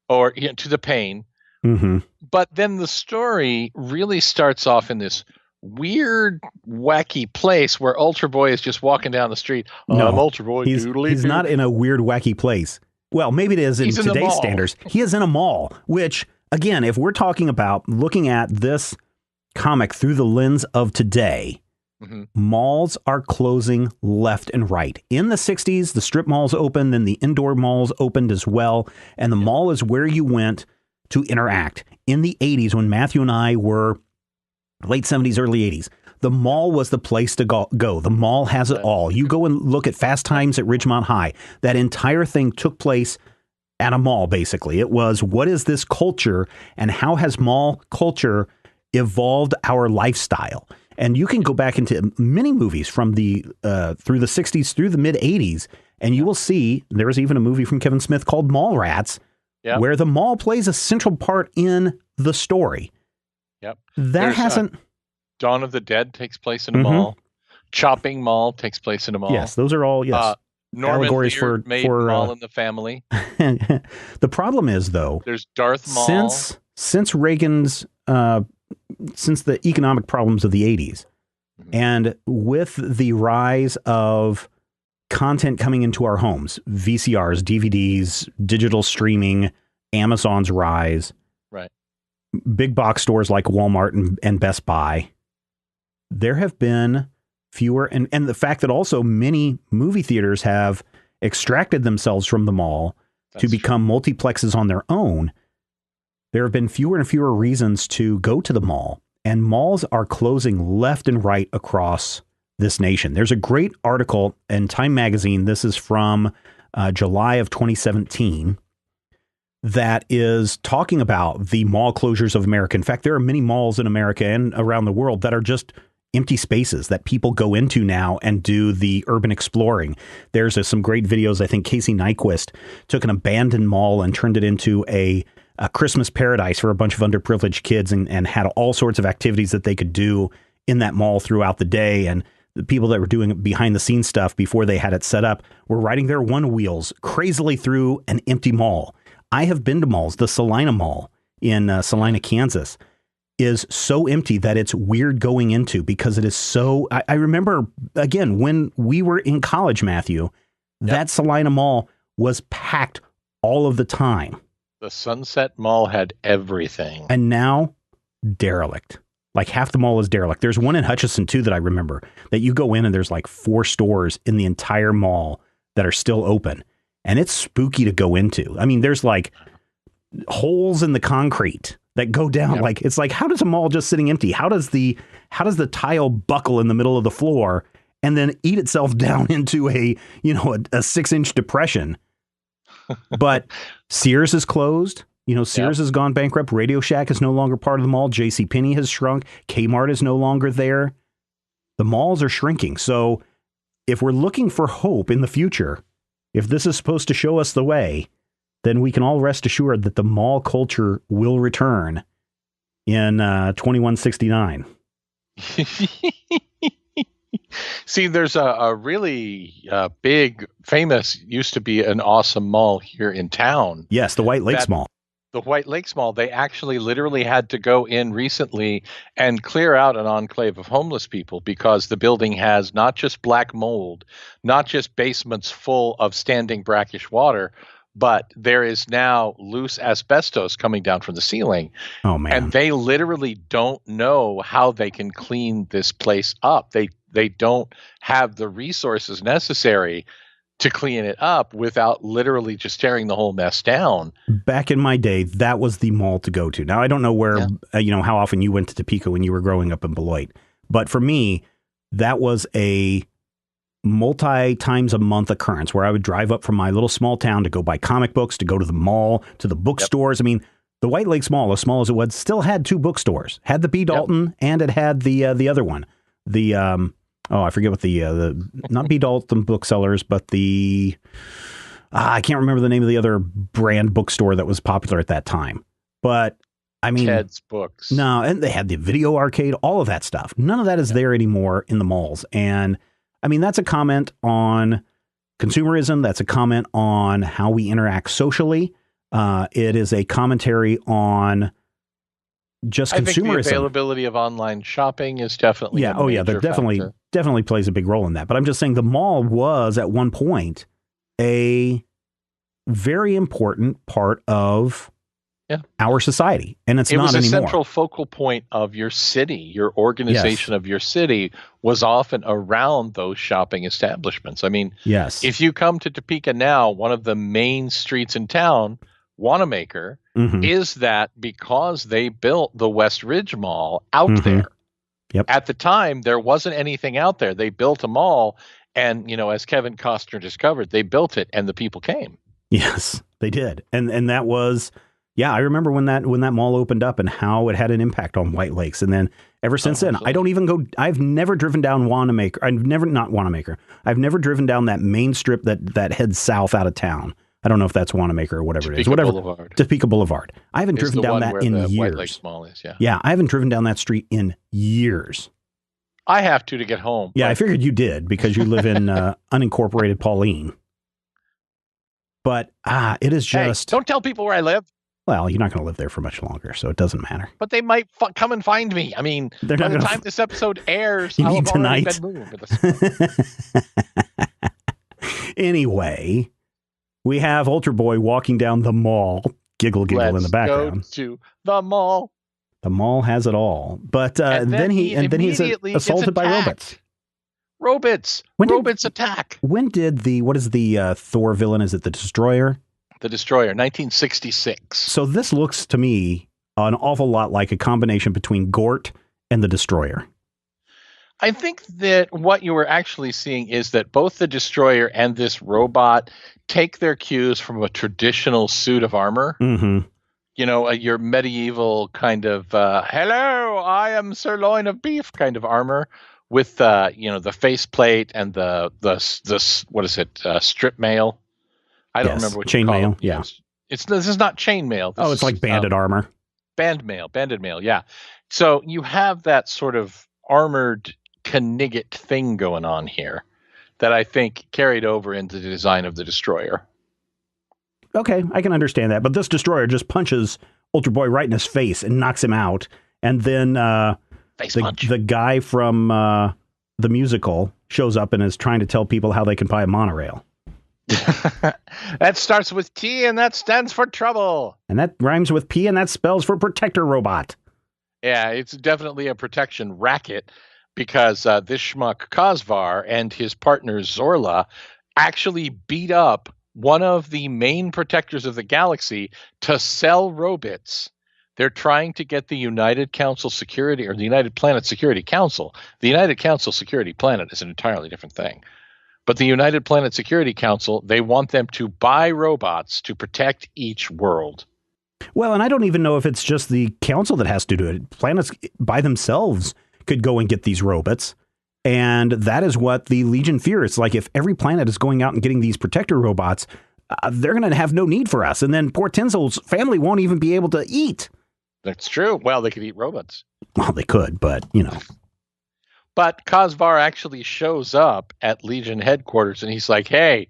or to the pain. Mm-hmm. But then the story really starts off in this weird, wacky place where Ultra Boy is just walking down the street. No, I'm Ultra Boy. He's not in a weird, wacky place. Well, maybe it is in today's standards. He is in a mall, which, again, if we're talking about looking at this comic through the lens of today, malls are closing left and right. In the 60s, the strip malls opened, then the indoor malls opened as well. And the mall is where you went to interact. In the 80s, when Matthew and I were late 70s, early 80s, the mall was the place to go. The mall has it all. You go and look at Fast Times at Ridgemont High. That entire thing took place at a mall, basically. It was, what is this culture and how has mall culture evolved our lifestyle? And you can go back into many movies from the through the 60s through the mid 80s, and you will see there was even a movie from Kevin Smith called Mallrats, where the mall plays a central part in the story. Yep. That hasn't. Dawn of the Dead takes place in a mall. Chopping Mall takes place in a mall. Yes, those are all Norman allegories Lear made Mall in the Family. The problem is, though, there's Darth Maul. Since Reagan's since the economic problems of the 80s, and with the rise of content coming into our homes, VCRs, DVDs, digital streaming, Amazon's rise, big box stores like Walmart and Best Buy, there have been fewer, and the fact that also many movie theaters have extracted themselves from the mall to become multiplexes on their own. There have been fewer and fewer reasons to go to the mall, and malls are closing left and right across this nation. There's a great article in Time Magazine. This is from July of 2017. That is talking about the mall closures of America. In fact, there are many malls in America and around the world that are just empty spaces that people go into now and do the urban exploring. There's some great videos. I think Casey Nyquist took an abandoned mall and turned it into a Christmas paradise for a bunch of underprivileged kids and had all sorts of activities that they could do in that mall throughout the day. And the people that were doing behind the scenes stuff before they had it set up were riding their one wheels crazily through an empty mall. I have been to malls. The Salina Mall in Salina, Kansas is so empty that it's weird going into because it is so... I remember, again, when we were in college, Matthew, that Salina Mall was packed all of the time. The Sunset Mall had everything. And now, derelict. Like half the mall is derelict. There's one in Hutchinson, too, that I remember, that you go in and there's like 4 stores in the entire mall that are still open. And it's spooky to go into. I mean, there's like holes in the concrete that go down. Like, it's like, how does a mall just sitting empty? How does the tile buckle in the middle of the floor and then eat itself down into a 6-inch depression? But Sears is closed. Sears has gone bankrupt. Radio Shack is no longer part of the mall. JCPenney has shrunk. Kmart is no longer there. The malls are shrinking. So if we're looking for hope in the future, if this is supposed to show us the way, then we can all rest assured that the mall culture will return in 2169. See, there's a really big, famous, used to be an awesome mall here in town. Yes, the White Lakes Mall. The White Lakes Mall, they actually literally had to go in recently and clear out an enclave of homeless people because the building has not just black mold, not just basements full of standing brackish water, but there is now loose asbestos coming down from the ceiling. Oh, man. And they literally don't know how they can clean this place up. They don't have the resources necessary to clean it up without literally just tearing the whole mess down. Back in my day, that was the mall to go to. Now, I don't know where, how often you went to Topeka when you were growing up in Beloit. But for me, that was a multi-times a month occurrence where I would drive up from my little small town to go buy comic books, to go to the mall, to the bookstores. I mean, the White Lakes Mall, as small as it was, still had 2 bookstores. Had the B. Dalton and it had the other one. The I forget what the not B. Dalton booksellers, but the I can't remember the name of the other brand bookstore that was popular at that time. But I mean, Ted's Books. No, and they had the video arcade, all of that stuff. None of that is there anymore in the malls. And I mean, that's a comment on consumerism. That's a comment on how we interact socially. It is a commentary on just consumerism. I think the availability of online shopping is definitely there definitely plays a big role in that. But I'm just saying the mall was at one point a very important part of our society, and it not was a anymore. Central focal point of your city. Your organization of your city was often around those shopping establishments. I mean, if you come to Topeka now, one of the main streets in town, Wanamaker, is that because they built the West Ridge Mall out there. Yep. At the time, there wasn't anything out there. They built a mall, and as Kevin Costner discovered, they built it, and the people came. Yes, they did, and that was. Yeah, I remember when that mall opened up and how it had an impact on White Lakes. And then ever since then, I don't even go. I've never driven down Wanamaker. I've never driven down that main strip that heads south out of town. I don't know if that's Wanamaker or whatever it is. Topeka Boulevard. I haven't driven down that in years. White Lakes Mall is, yeah, I haven't driven down that street in years. I have to get home. Yeah, I figured you did because you live in unincorporated Pauline. But it is just. Hey, don't tell people where I live. Well, you're not going to live there for much longer, so it doesn't matter. But they might come and find me. I mean, by the time this episode airs, I'll have already been moved. Anyway, we have Ultra Boy walking down the mall, giggle in the background. Let's go to the mall. The mall has it all, but then he's assaulted by robots. Robots attack. When did what is the Thor villain? Is it the Destroyer? The Destroyer, 1966. So this looks to me an awful lot like a combination between Gort and the Destroyer. I think that what you were actually seeing is that both the Destroyer and this robot take their cues from a traditional suit of armor. Mm-hmm. Your medieval kind of, hello, I am sirloin of beef kind of armor with, the faceplate and the what is it, strip mail. I don't remember what you call chainmail. it. Yeah, this is not chainmail. It's like banded armor. Banded mail. Yeah. So you have that sort of armored Knigget thing going on here that I think carried over into the design of the Destroyer. Okay, I can understand that, but this Destroyer just punches Ultra Boy right in his face and knocks him out, and then the guy from the musical shows up and is trying to tell people how they can buy a monorail. That starts with T and that stands for trouble. And that rhymes with P and that spells for protector robot. Yeah, it's definitely a protection racket because this schmuck Kosvar and his partner Zorla actually beat up one of the main protectors of the galaxy to sell robots They're trying to get the United Council Security, or the United Planet Security Council. The United Council Security Planet is an entirely different thing. But the United Planet Security Council, they want them to buy robots to protect each world. Well, and I don't even know if it's just the council that has to do it. Planets by themselves could go and get these robots. And that is what the Legion fear. It's like if every planet is going out and getting these protector robots, they're going to have no need for us. And then poor Tinsel's family won't even be able to eat. That's true. Well, they could eat robots. Well, they could, but, you know. But Kosvar actually shows up at Legion headquarters, and he's like, hey,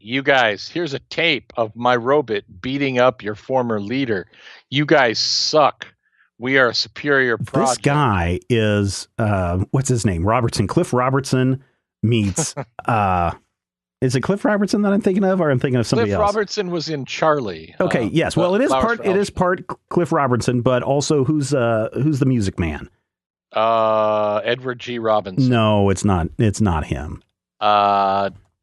you guys, here's a tape of my robot beating up your former leader. You guys suck. We are a superior project. This guy is, what's his name? Robertson. Cliff Robertson meets, is it Cliff Robertson that I'm thinking of, or I'm thinking of somebody else? Cliff Robertson was in Charlie. Okay, yes. Well, it is part Cliff Robertson, but also who's the music man? Edward G. Robinson. No, it's not. It's not him.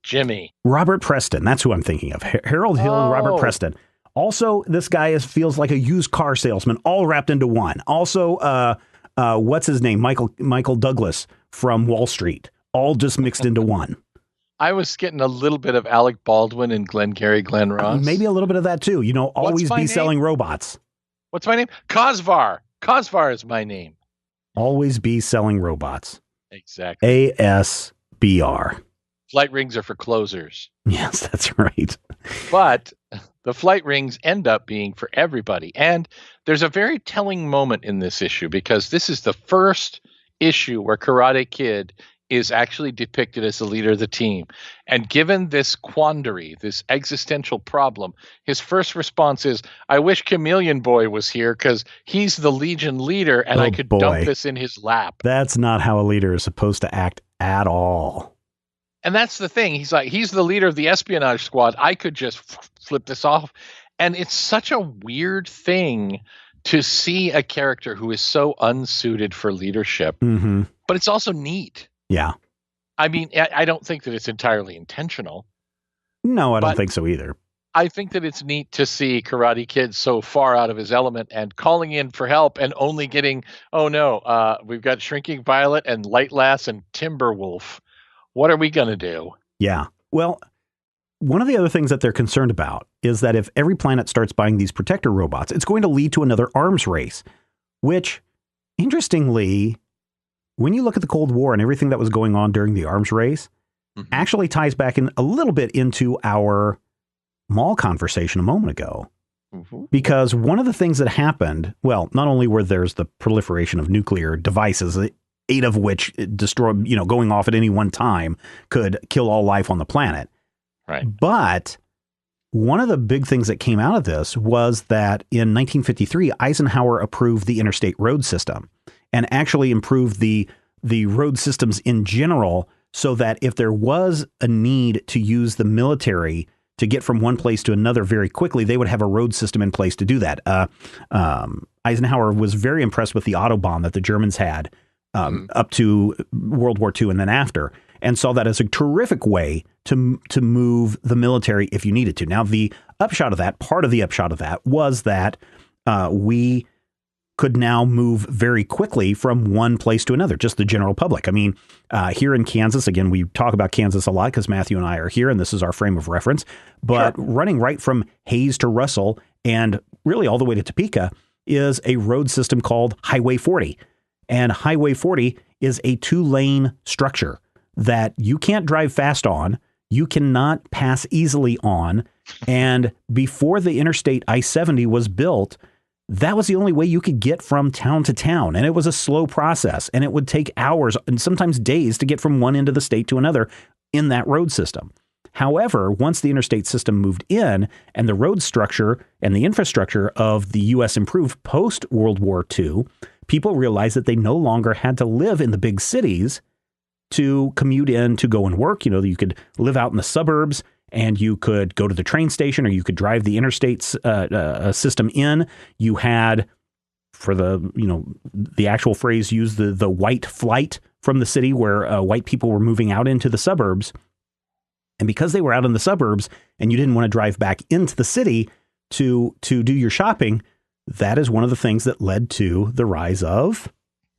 Jimmy. Robert Preston. That's who I'm thinking of. Harold Hill and Robert Preston. Also, this guy feels like a used car salesman, all wrapped into one. Also, what's his name? Michael Douglas from Wall Street, all just mixed into one. I was getting a little bit of Alec Baldwin and Glengarry Glen Ross. Maybe a little bit of that too. You know, always be selling robots. What's my name? Kosvar. Kosvar is my name. Always be selling robots. Exactly. ASBR. Flight rings are for closers. Yes, that's right. But the flight rings end up being for everybody. And there's a very telling moment in this issue, because this is the first issue where Karate Kid is actually depicted as the leader of the team. And given this quandary, this existential problem, his first response is, I wish Chameleon Boy was here because he's the Legion leader and I could dump this in his lap. That's not how a leader is supposed to act at all. And that's the thing. He's like, he's the leader of the espionage squad. I could just flip this off. And it's such a weird thing to see a character who is so unsuited for leadership, but it's also neat. Yeah. I mean, I don't think that it's entirely intentional. No, I don't think so either. I think that it's neat to see Karate Kid so far out of his element and calling in for help and only getting, we've got Shrinking Violet and Light Lass and Timberwolf. What are we going to do? Yeah. Well, one of the other things that they're concerned about is that if every planet starts buying these protector robots, it's going to lead to another arms race, which, interestingly, when you look at the Cold War and everything that was going on during the arms race, actually ties back in a little bit into our mall conversation a moment ago. Because one of the things that happened, well, not only were there's the proliferation of nuclear devices, 8 of which destroy, going off at any one time could kill all life on the planet. Right. But one of the big things that came out of this was that in 1953, Eisenhower approved the interstate road system and actually improved the road systems in general, so that if there was a need to use the military to get from one place to another very quickly, they would have a road system in place to do that. Eisenhower was very impressed with the Autobahn that the Germans had up to World War II and then after, and saw that as a terrific way to move the military if you needed to. Now, part of the upshot of that was that we could now move very quickly from one place to another, just the general public. I mean, here in Kansas, again, we talk about Kansas a lot because Matthew and I are here and this is our frame of reference, but running right from Hayes to Russell and really all the way to Topeka is a road system called Highway 40. And Highway 40 is a 2-lane structure that you can't drive fast on, you cannot pass easily on. And before the Interstate I-70 was built, that was the only way you could get from town to town. And it was a slow process, and it would take hours and sometimes days to get from one end of the state to another in that road system. However, once the interstate system moved in and the road structure and the infrastructure of the U.S. improved post World War II, people realized that they no longer had to live in the big cities to commute in to go and work. You could live out in the suburbs, and you could go to the train station, or you could drive the interstate system in. You had, for the actual phrase used, the white flight from the city, where white people were moving out into the suburbs. And because they were out in the suburbs and you didn't want to drive back into the city to do your shopping, that is one of the things that led to the rise of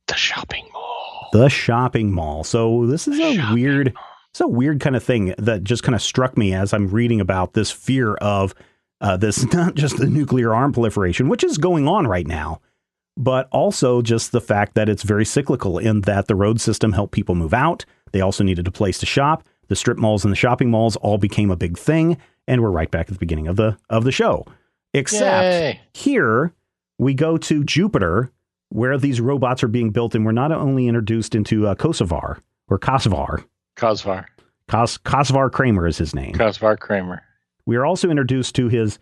the shopping mall. The shopping mall. So this is a weird kind of thing that just kind of struck me as I'm reading about this fear of this, not just the nuclear arm proliferation, which is going on right now, but also just the fact that it's very cyclical in that the road system helped people move out. They also needed a place to shop. The strip malls and the shopping malls all became a big thing. And we're right back at the beginning of the show. Except here we go to Jupiter, where these robots are being built. And we're not only introduced into Kosovar. Kosvar Kramer is his name. Kosvar Kramer. We are also introduced to his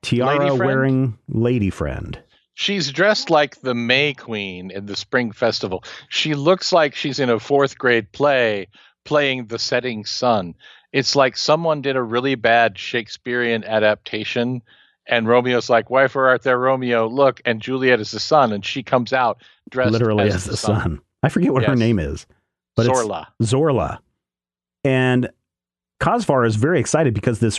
tiara-wearing lady friend. She's dressed like the May Queen in the Spring Festival. She looks like she's in a 4th grade play playing the setting sun. It's like someone did a really bad Shakespearean adaptation, and Romeo's like, "Why for art thou Romeo? Look," and Juliet is the sun, and she comes out dressed literally as the sun. I forget what her name is, but Zorla. It's Zorla. And Kosvar is very excited because the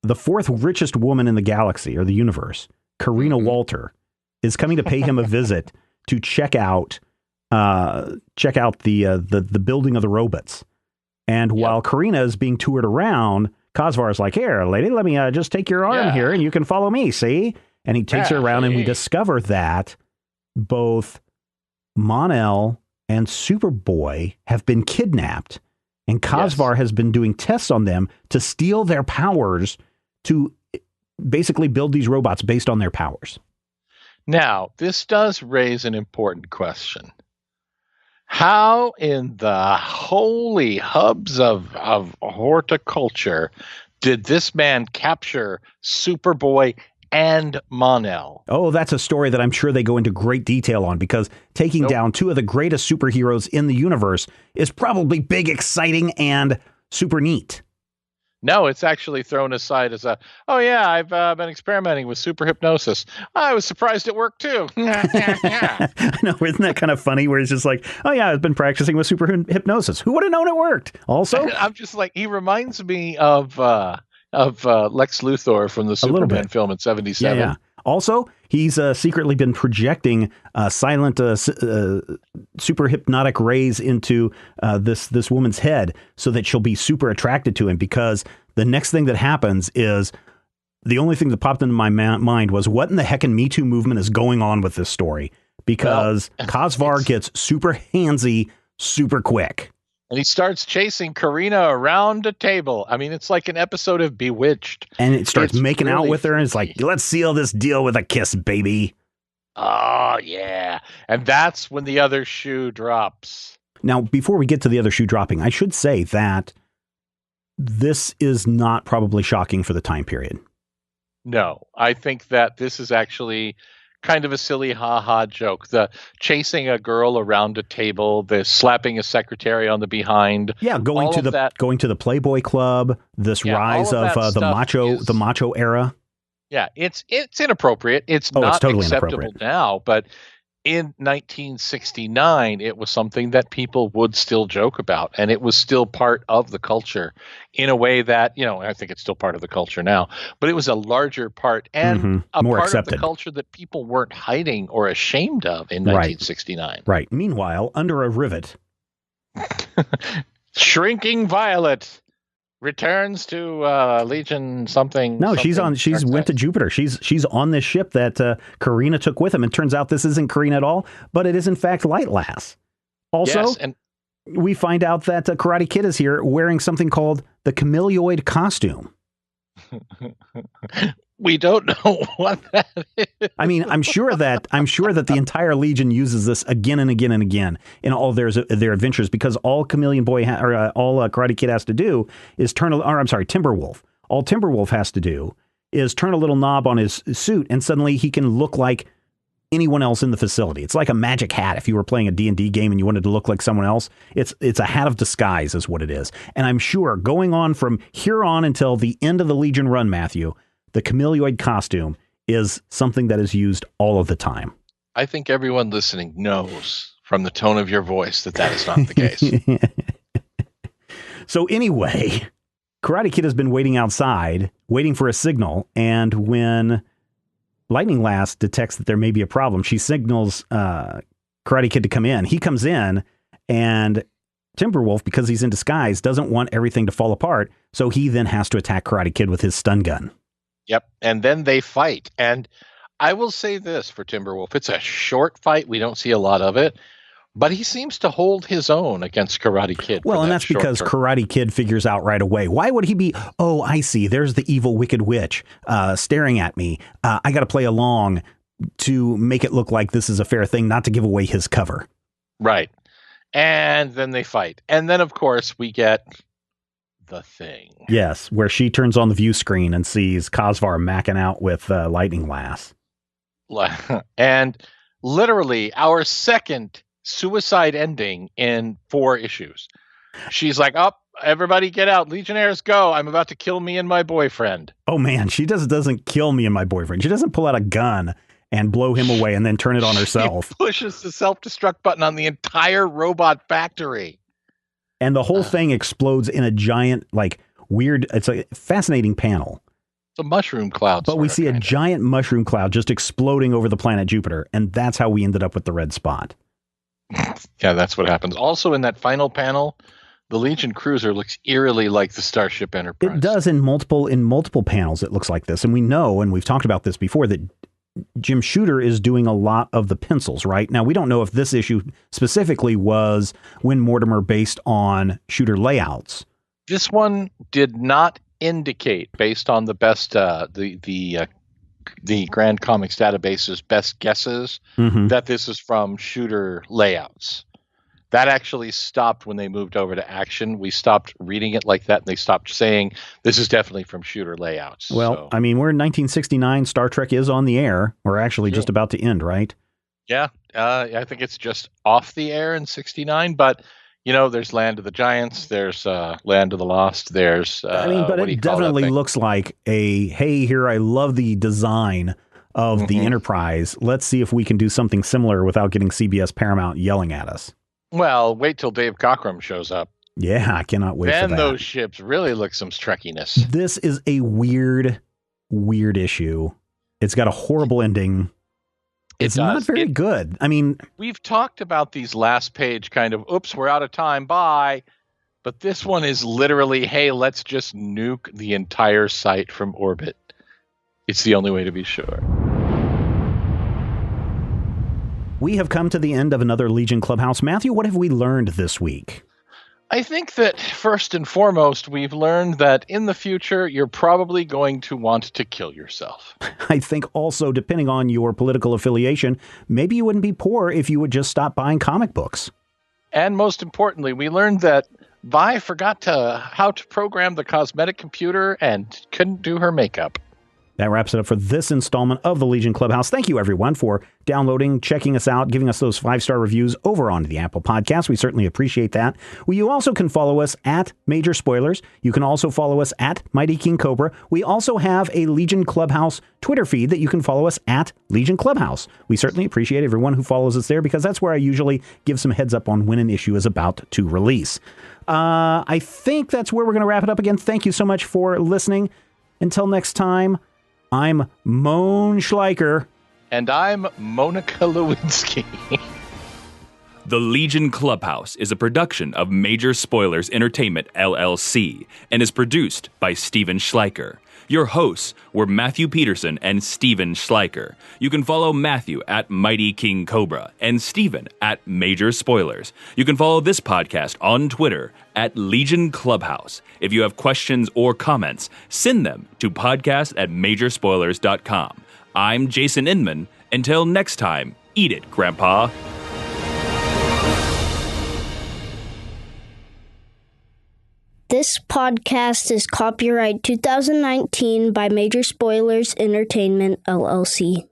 4th richest woman in the galaxy or the universe, Karina Walter, is coming to pay him a visit to check out the building of the robots. And while Karina is being toured around, Kosvar is like, "Here, lady, let me just take your arm here and you can follow me, see?" And he takes her around and we discover that both Moan-El and Superboy have been kidnapped. And Kosvar has been doing tests on them to steal their powers to basically build these robots based on their powers. Now, this does raise an important question. How in the holy hubs of horticulture did this man capture Superboy and Moan-El? Oh, that's a story that I'm sure they go into great detail on, because taking down two of the greatest superheroes in the universe is probably big, exciting, and super neat. No, it's actually thrown aside as I've been experimenting with super hypnosis. I was surprised it worked too. I know, isn't that kind of funny where it's just like, "Oh yeah, I've been practicing with super hypnosis. Who would have known it worked?" Also, I'm just like, he reminds me of Lex Luthor from the Superman film in 77. Yeah. Also, he's secretly been projecting silent super hypnotic rays into this woman's head so that she'll be super attracted to him, because the next thing that happens is the only thing that popped into my mind was, what in the heckin' Me Too movement is going on with this story? Because Kosvar gets super handsy super quick. And he starts chasing Karina around a table. I mean, it's like an episode of Bewitched. And it starts making out with her, and it's like, "Let's seal this deal with a kiss, baby." Oh, yeah. And that's when the other shoe drops. Now, before we get to the other shoe dropping, I should say that this is not probably shocking for the time period. No, I think that this is actually kind of a silly ha-ha joke. The chasing a girl around a table, the slapping a secretary on the behind. Yeah, going to the Playboy Club, this rise of the macho era. Yeah, it's inappropriate. It's not totally acceptable now, but in 1969, it was something that people would still joke about, and it was still part of the culture in a way that, I think it's still part of the culture now, but it was a larger part and a more part accepted of the culture that people weren't hiding or ashamed of in 1969. Right. Meanwhile, under a rivet, Shrinking Violet returns to Legion something. No, she's went to Jupiter. She's on this ship that Karina took with him. And turns out this isn't Karina at all, but it is in fact Light Lass. Also, we find out that Karate Kid is here wearing something called the chameleoid costume. We don't know what that is. I mean, I'm sure that the entire Legion uses this again and again and again in all their adventures, because all Chameleon Boy all Karate Kid has to do is Timberwolf. All Timberwolf has to do is turn a little knob on his suit, and suddenly he can look like anyone else in the facility. It's like a magic hat. If you were playing a D&D game and you wanted to look like someone else, it's a hat of disguise is what it is. And I'm sure going on from here on until the end of the Legion run, Matthew, the chameleoid costume is something that is used all of the time. I think everyone listening knows from the tone of your voice that is not the case. So anyway, Karate Kid has been waiting outside, waiting for a signal. And when Lightning Lass detects that there may be a problem. She signals Karate Kid to come in. He comes in, and Timberwolf, because he's in disguise, doesn't want everything to fall apart, so he then has to attack Karate Kid with his stun gun. Yep, and then they fight. And I will say this for Timberwolf. It's a short fight. We don't see a lot of it. But he seems to hold his own against Karate Kid. Well, and that's because Karate Kid figures out right away. Why would he be, oh, I see, there's the evil wicked witch staring at me. I got to play along to make it look like this is a fair thing, not to give away his cover. Right. And then they fight. And then, of course, we get the thing. Yes, where she turns on the view screen and sees Kazvar macking out with Lightning Lass. And literally our second suicide ending in 4 issues. She's like, "Up, everybody get out. Legionnaires go. I'm about to kill me and my boyfriend." Oh, man, she doesn't kill me and my boyfriend. She doesn't pull out a gun and blow him away and then turn it on herself. She pushes the self-destruct button on the entire robot factory. And the whole thing explodes in a giant, like, weird, it's a fascinating panel. It's a mushroom cloud. But we see a giant mushroom cloud just exploding over the planet Jupiter, and that's how we ended up with the red spot. Yeah, that's what happens. Also, in that final panel, the Legion cruiser looks eerily like the Starship Enterprise. It does in multiple panels. It looks like this, and we know, and we've talked about this before, that Jim Shooter is doing a lot of the pencils. Right now, we don't know if this issue specifically was Win Mortimer based on Shooter layouts. This one did not indicate, based on the best the Grand Comics database's best guesses, that this is from Shooter layouts. That actually stopped when they moved over to Action. We stopped reading it like that, and they stopped saying this is definitely from Shooter layouts. Well, I mean, we're in 1969. Star Trek is on the air. We're actually just about to end, right? Yeah, I think it's just off the air in 69, but you know, there's Land of the Giants, there's Land of the Lost, there's but it definitely looks like hey, here, I love the design of the Enterprise. Let's see if we can do something similar without getting CBS Paramount yelling at us. Well, wait till Dave Cockrum shows up. Yeah, I cannot wait for that. Then those ships really look some Trekkiness. This is a weird issue. It's got a horrible ending. It's not very good. I mean, we've talked about these last page kind of, oops, we're out of time, bye. But this one is literally, hey, let's just nuke the entire site from orbit. It's the only way to be sure. We have come to the end of another Legion Clubhouse. Matthew, what have we learned this week? I think that first and foremost, we've learned that in the future, you're probably going to want to kill yourself. I think also, depending on your political affiliation, maybe you wouldn't be poor if you would just stop buying comic books. And most importantly, we learned that Vi forgot how to program the cosmetic computer and couldn't do her makeup. That wraps it up for this installment of the Legion Clubhouse. Thank you, everyone, for downloading, checking us out, giving us those 5-star reviews over on the Apple Podcast. We certainly appreciate that. Well, you also can follow us at Major Spoilers. You can also follow us at Mighty King Cobra. We also have a Legion Clubhouse Twitter feed that you can follow us at Legion Clubhouse. We certainly appreciate everyone who follows us there because that's where I usually give some heads up on when an issue is about to release. I think that's where we're going to wrap it up again. Thank you so much for listening. Until next time, I'm Moan Schleicher. And I'm Monica Lewinsky. The Legion Clubhouse is a production of Major Spoilers Entertainment, LLC, and is produced by Steven Schleicher. Your hosts were Matthew Peterson and Steven Schleicher. You can follow Matthew at Mighty King Cobra and Steven at Major Spoilers. You can follow this podcast on Twitter at Legion Clubhouse. If you have questions or comments, send them to podcast@majorspoilers.com. I'm Jason Inman. Until next time, eat it, Grandpa. This podcast is copyright 2019 by Major Spoilers Entertainment, LLC.